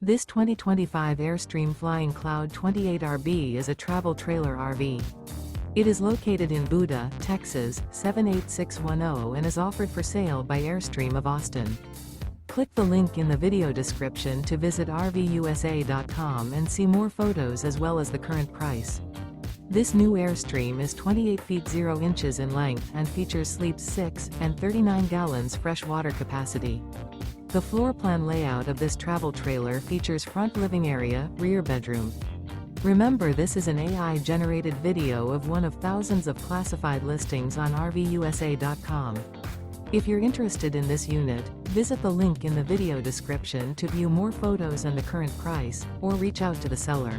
This 2025 Airstream Flying Cloud 28RB is a travel trailer RV. It is located in Buda, Texas, 78610 and is offered for sale by Airstream of Austin. Click the link in the video description to visit RVUSA.com and see more photos as well as the current price. This new Airstream is 28 feet 0 inches in length and features sleeps 6 and 39 gallons fresh water capacity. The floor plan layout of this travel trailer features front living area, rear bedroom. Remember, this is an AI-generated video of one of thousands of classified listings on RVUSA.com. If you're interested in this unit, visit the link in the video description to view more photos and the current price, or reach out to the seller.